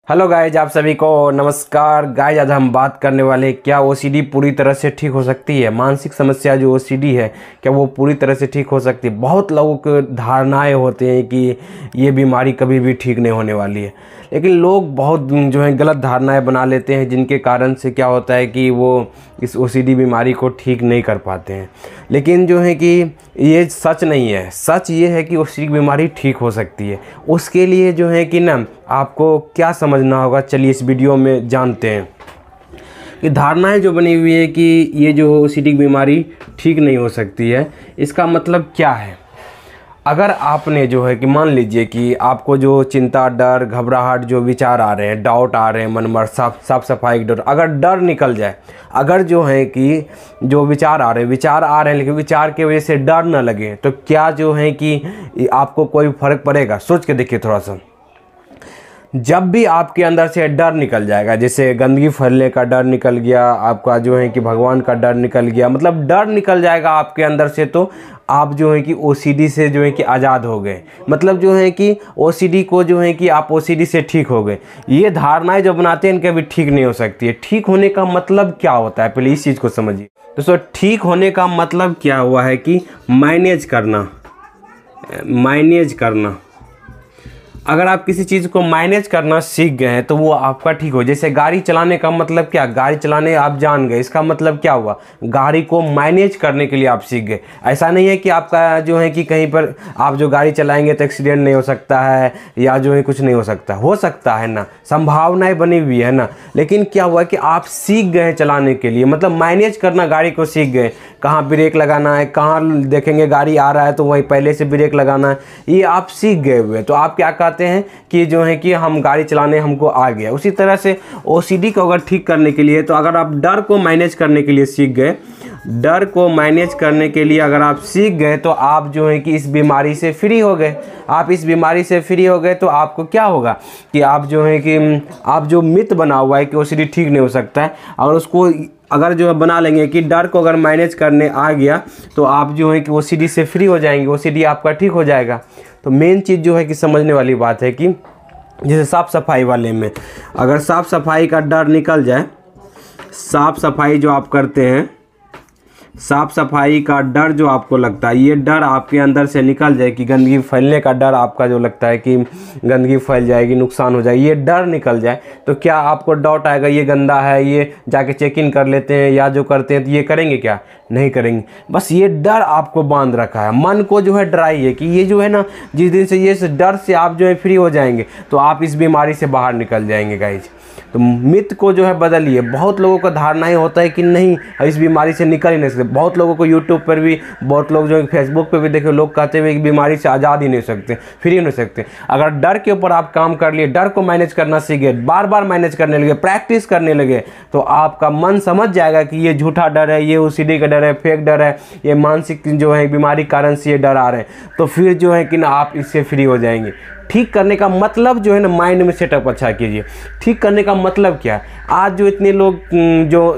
Hello guys, आप सभी को नमस्कार। गाइज, आज हम बात करने वाले हैं क्या ओसीडी पूरी तरह से ठीक हो सकती है। मानसिक समस्या जो ओसीडी है क्या वो पूरी तरह से ठीक हो सकती है। बहुत लोगों को धारणाएं होते हैं कि ये बीमारी कभी भी ठीक नहीं होने वाली है, लेकिन लोग बहुत जो है गलत धारणाएं बना लेते हैं, जिनके कारण से क्या होता है कि वो इस ओसीडी बीमारी को ठीक नहीं कर पाते हैं। लेकिन जो है कि ये सच नहीं है। सच ये है कि ओसीडी बीमारी ठीक हो सकती है। उसके लिए जो है कि ना आपको क्या समझना होगा, चलिए इस वीडियो में जानते हैं कि धारणाएं जो बनी हुई है कि ये जो ओसीडी बीमारी ठीक नहीं हो सकती है, इसका मतलब क्या है। अगर आपने जो है कि मान लीजिए कि आपको जो चिंता, डर, घबराहट, जो विचार आ रहे हैं, डाउट आ रहे हैं मन में, साफ सफाई की डर, अगर डर निकल जाए, अगर जो है कि जो विचार आ रहे हैं लेकिन विचार की वजह से डर ना लगे, तो क्या जो है कि आपको कोई फ़र्क पड़ेगा। सोच के देखिए थोड़ा सा। जब भी आपके अंदर से डर निकल जाएगा, जैसे गंदगी फैलने का डर निकल गया, आपका जो है कि भगवान का डर निकल गया, मतलब डर निकल जाएगा आपके अंदर से, तो आप जो है कि ओसीडी से जो है कि आज़ाद हो गए। मतलब जो है कि ओसीडी को जो है कि आप ओसीडी से ठीक हो गए। ये धारणाएं जो बनाते हैं इनके भी ठीक नहीं हो सकती है। ठीक होने का मतलब क्या होता है, पहले इस चीज़ को समझिए दोस्तों। ठीक होने का मतलब क्या हुआ है कि मैनेज करना। अगर आप किसी चीज़ को मैनेज करना सीख गए हैं तो वो आपका ठीक हो। जैसे गाड़ी चलाने का मतलब क्या, गाड़ी चलाने आप जान गए, इसका मतलब क्या हुआ, गाड़ी को मैनेज करने के लिए आप सीख गए। ऐसा नहीं है कि आपका जो है कि कहीं पर आप जो गाड़ी चलाएंगे तो एक्सीडेंट नहीं हो सकता है या जो है कुछ नहीं हो सकता है ना, संभावनाएं बनी हुई है ना। लेकिन क्या हुआ कि आप सीख गए चलाने के लिए, मतलब मैनेज करना, गाड़ी को सीख गए। कहाँ ब्रेक लगाना है, कहाँ देखेंगे गाड़ी आ रहा है तो वहीं पहले से ब्रेक लगाना है, ये आप सीख गए हुए। तो आप क्या कहते हैं कि जो है कि हम गाड़ी चलाने हमको आ गया। उसी तरह से ओसीडी को अगर ठीक करने के लिए, तो अगर आप डर को मैनेज करने के लिए सीख गए, डर को मैनेज करने के लिए अगर आप सीख गए, तो आप जो है कि इस बीमारी से फ्री हो गए। आप इस बीमारी से फ्री हो गए तो आपको क्या होगा कि आप जो है कि आप जो मिथ बना हुआ है कि ओसीडी ठीक नहीं हो सकता है, और उसको अगर जो है बना लेंगे कि डर को अगर मैनेज करने आ गया तो आप जो है कि ओसीडी से फ्री हो जाएंगे, ओसीडी आपका ठीक हो जाएगा। तो मेन चीज़ जो है कि समझने वाली बात है कि जैसे साफ़ सफाई वाले में, अगर साफ़ सफाई का डर निकल जाए, साफ़ सफाई जो आप करते हैं, साफ़ सफाई का डर जो आपको लगता है, ये डर आपके अंदर से निकल जाए कि गंदगी फैलने का डर आपका जो लगता है कि गंदगी फैल जाएगी, नुकसान हो जाएगी, ये डर निकल जाए, तो क्या आपको डाउट आएगा ये गंदा है, ये जाके चेक इन कर लेते हैं या जो करते हैं तो ये करेंगे क्या, नहीं करेंगे। बस ये डर आपको बांध रखा है। मन को जो है डराइए कि ये जो है ना, जिस दिन से ये डर से आप जो है फ्री हो जाएंगे तो आप इस बीमारी से बाहर निकल जाएंगे गाइज। तो मिथ को जो है बदलिए। बहुत लोगों का धारणा ही होता है कि नहीं, इस बीमारी से निकल ही नहीं सकते। बहुत लोगों को यूट्यूब पर भी, बहुत लोग जो है फेसबुक पर भी देखे, लोग कहते हुए कि बीमारी से आज़ाद ही नहीं सकते, फ्री नहीं सकते। अगर डर के ऊपर आप काम कर लिए, डर को मैनेज करना सीखे, बार बार मैनेज करने लगे, प्रैक्टिस करने लगे, तो आपका मन समझ जाएगा कि ये झूठा डर है, ये ओसीडी का डर है, फेक डर है, ये मानसिक जो है बीमारी कारण से ये डर आ रहे हैं। तो फिर जो है कि ना आप इससे फ्री हो जाएंगे। ठीक करने का मतलब जो है ना, माइंड में सेटअप अच्छा कीजिए। ठीक करने का मतलब क्या है, आज जो इतने लोग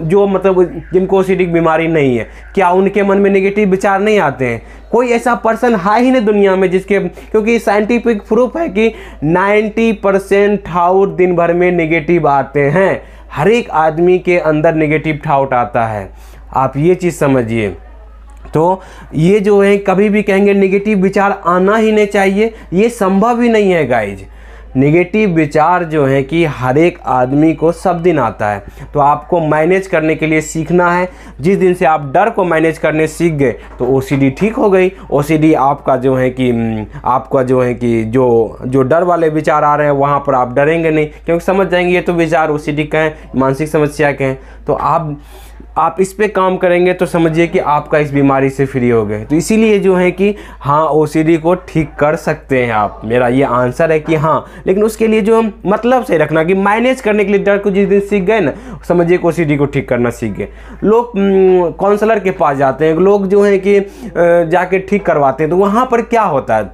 जो मतलब जिनको ओसीडी की बीमारी नहीं है, क्या उनके मन में नेगेटिव विचार नहीं आते हैं। कोई ऐसा पर्सन है ही नहीं दुनिया में जिसके, क्योंकि साइंटिफिक प्रूफ है कि 90% थाउट दिन भर में नेगेटिव आते हैं। हर एक आदमी के अंदर नेगेटिव थाउट आता है, आप ये चीज़ समझिए। तो ये जो है कभी भी कहेंगे नेगेटिव विचार आना ही नहीं चाहिए, ये संभव ही नहीं है गाइज। नेगेटिव विचार जो है कि हर एक आदमी को सब दिन आता है। तो आपको मैनेज करने के लिए सीखना है। जिस दिन से आप डर को मैनेज करने सीख गए तो ओसीडी ठीक हो गई। ओसीडी आपका जो है कि आपका जो है कि जो डर वाले विचार आ रहे हैं वहाँ पर आप डरेंगे नहीं, क्योंकि समझ जाएंगे ये तो विचार ओसीडी का है, मानसिक समस्या के हैं। तो आप इस पे काम करेंगे तो समझिए कि आपका इस बीमारी से फ्री हो गए। तो इसीलिए जो है कि हाँ, ओसीडी को ठीक कर सकते हैं आप। मेरा ये आंसर है कि हाँ, लेकिन उसके लिए जो मतलब से रखना कि मैनेज करने के लिए डर को जिस दिन सीख गए ना, समझिए कि ओसीडी को ठीक करना सीख गए। लोग काउंसलर के पास जाते हैं, लोग जो है कि जाके ठीक करवाते हैं, तो वहाँ पर क्या होता है,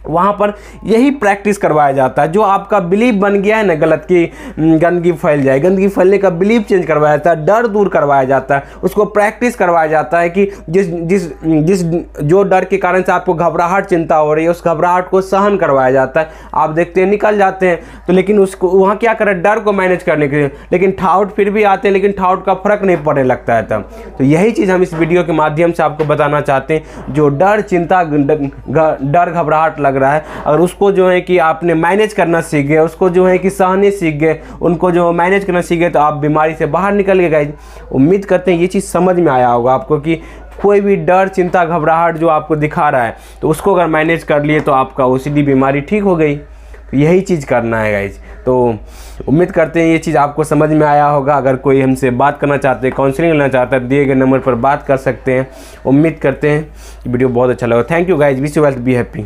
वहाँ पर यही प्रैक्टिस करवाया जाता है। जो आपका बिलीव बन गया है ना गलत कि गंदगी फैल जाए, गंदगी फैलने का बिलीव चेंज करवाया जाता है, डर दूर करवाया जाता है, उसको प्रैक्टिस करवाया जाता है कि जिस जो डर के कारण से आपको घबराहट चिंता हो रही है, उस घबराहट को सहन करवाया जाता है। आप देखते हैं निकल जाते हैं तो, लेकिन उसको वहाँ क्या करें, डर को मैनेज करने के लिए, लेकिन ठाउट फिर भी आते हैं, लेकिन ठाउट का फर्क नहीं पड़ने लगता है तब। तो यही चीज़ हम इस वीडियो के माध्यम से आपको बताना चाहते हैं। जो डर चिंता डर घबराहट लग रहा है, अगर उसको जो है कि आपने मैनेज करना सीख गए, उसको जो है कि सहने सीख गए, उनको जो मैनेज करना सीख गए, तो आप बीमारी से बाहर निकल गए गाइस। उम्मीद करते हैं ये चीज़ समझ में आया होगा आपको कि कोई भी डर चिंता घबराहट जो आपको दिखा रहा है, तो उसको अगर मैनेज कर लिए तो आपका OCD बीमारी ठीक हो गई। तो यही चीज़ करना है गाइज। तो उम्मीद करते हैं ये चीज़ आपको समझ में आया होगा। अगर कोई हमसे बात करना चाहते हैं, काउंसलिंग लेना चाहता है, दिए गए नंबर पर बात कर सकते हैं। उम्मीद करते हैं वीडियो बहुत अच्छा लगा। Thank you guys, wish you well, be happy.